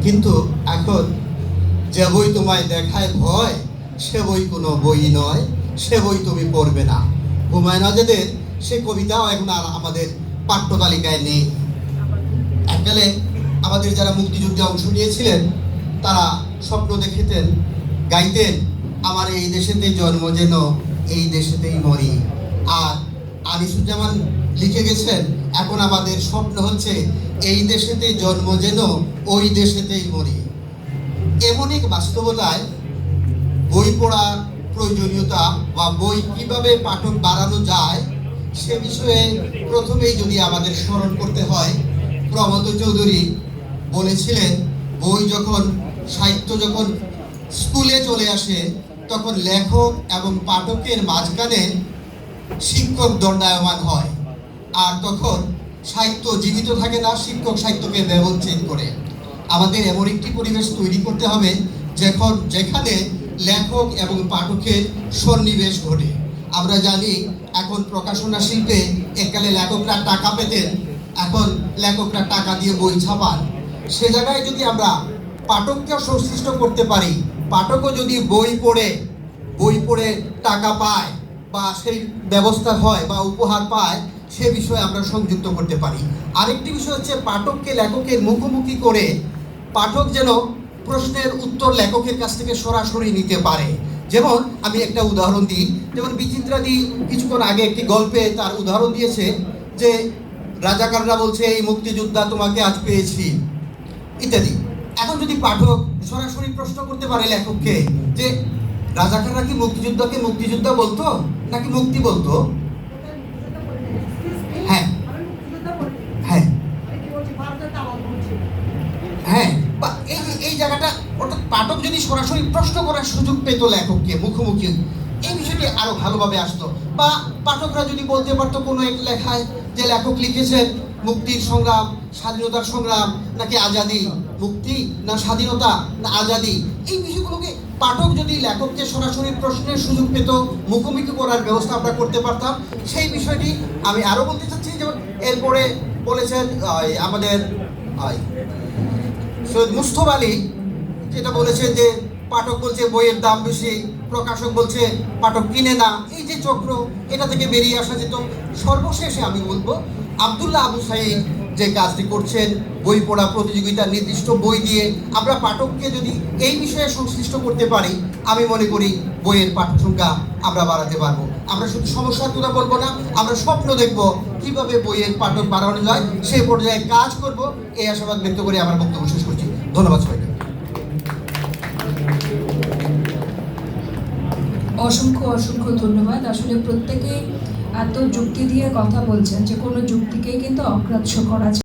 কিন্তু এখন যে বই তোমায় দেখায় ভয়, সে বই কোনো বই নয়, সে বই তুমি পড়বে না। হুমায়ুন আজাদের সে কবিতাও এখন আর আমাদের পাঠ্য তালিকায় নেই। এককালে আমাদের যারা মুক্তিযুদ্ধে অংশ নিয়েছিলেন তারা স্বপ্ন দেখতেন, গাইতেন, আমার এই দেশেতেই জন্ম যেন এই দেশেতেই মরি। আর আনিসুজ্জামান লিখে গেছেন, এখন আমাদের স্বপ্ন হচ্ছে এই দেশেতেই জন্ম যেন ওই দেশেতেই মরি। এমন এক বাস্তবতায় বই পড়ার প্রয়োজনীয়তা বা বই কিভাবে পাঠক বাড়ানো যায় সে বিষয়ে প্রথমেই যদি আমাদের স্মরণ করতে হয়, প্রমথ চৌধুরী বলেছিলেন, বই যখন সাহিত্য যখন স্কুলে চলে আসে তখন লেখক এবং পাঠকের মাঝখানে শিক্ষক দণ্ডায়মান হয়, আর তখন সাহিত্য জীবিত থাকে না, শিক্ষক সাহিত্যকে ব্যবচ্ছেদ করে। আমাদের এমন একটি পরিবেশ তৈরি করতে হবে যেখানে লেখক এবং পাঠকের সন্নিবেশ ঘটে। আমরা জানি এখন প্রকাশনা শিল্পে এককালে লেখকরা টাকা পেতেন, এখন লেখকরা টাকা দিয়ে বই ছাপান। সে জায়গায় যদি আমরা পাঠককে সংশ্লিষ্ট করতে পারি, পাঠকও যদি বই পড়ে টাকা পায় বা সেই ব্যবস্থা হয় বা উপহার পায়, সে বিষয়ে আমরা সংযুক্ত করতে পারি। আরেকটি বিষয় হচ্ছে পাঠককে লেখকের মুখোমুখি করে পাঠক যেন প্রশ্নের উত্তর লেখকের কাছ থেকে সরাসরি নিতে পারে। যেমন আমি একটা উদাহরণ দিই, যেমন বিচিত্রাদি কিছুক্ষণ আগে একটি গল্পে তার উদাহরণ দিয়েছে যে রাজাকাররা বলছে এই মুক্তিযোদ্ধা তোমাকে আজ পেয়েছি ইত্যাদি। এখন যদি পাঠক সরাসরি প্রশ্ন করতে পারে লেখককে যে রাজাকাররা কি মুক্তিযোদ্ধাকে মুক্তিযোদ্ধা বলতো নাকি মুক্তি বলতো? হ্যাঁ হ্যাঁ হ্যাঁ, বা এই জায়গাটা অর্থাৎ পাঠক যদি সরাসরি প্রশ্ন করার সুযোগ পেত লেখককে মুখোমুখি, এই বিষয়টি আরো ভালোভাবে আসতো। বা পাঠকরা যদি বলতে পারতো কোনো এক লেখায় যে লেখক লিখেছেন মুক্তির সংগ্রাম, স্বাধীনতার সংগ্রাম নাকি আজাদি, মুক্তি না স্বাধীনতা না আজাদি, এই বিষয়গুলোকে পাঠক যদি লেখককে সরাসরি প্রশ্নের সুযোগ পেত, মুখোমুখি করার ব্যবস্থা আমরা করতে পারতাম। সেই বিষয়টি আমি আরো বলতে চাচ্ছি। যেমন এরপরে বলেছেন আমাদের সৈয়দ মুস্তফা আলী, যেটা বলেছেন যে পাঠক বলছে বইয়ের দাম বেশি, প্রকাশক বলছে পাঠক কিনে না, এই যে চক্র, এটা থেকে বেরিয়ে আসা যেত। সর্বশেষে আমি বলবো আব্দুল্লাহ আবু সাঈদ যে কাজটি করছেন, বই পড়া প্রতিযোগিতা, নির্দিষ্ট বই দিয়ে আমরা পাঠককে যদি এই বিষয়ে সংশ্লিষ্ট করতে পারি, আমি মনে করি বইয়ের পাঠক সংখ্যা আমরা বাড়াতে পারবো। আমরা শুধু সমস্যার কথা বলবো না, আমরা স্বপ্ন দেখবো কিভাবে বইয়ের পাঠক বাড়ানো যায়, সেই পর্যায়ে কাজ করব, এই আশাবাদ ব্যক্ত করে আমার বক্তব্য শেষ করছি। ধন্যবাদ সবাইকে। অসংখ্য অসংখ্য ধন্যবাদ। আসলে প্রত্যেকেই এত যুক্তি দিয়ে কথা বলছেন যে কোনো যুক্তিকেই কিন্তু অগ্রাহ্য করা যায়।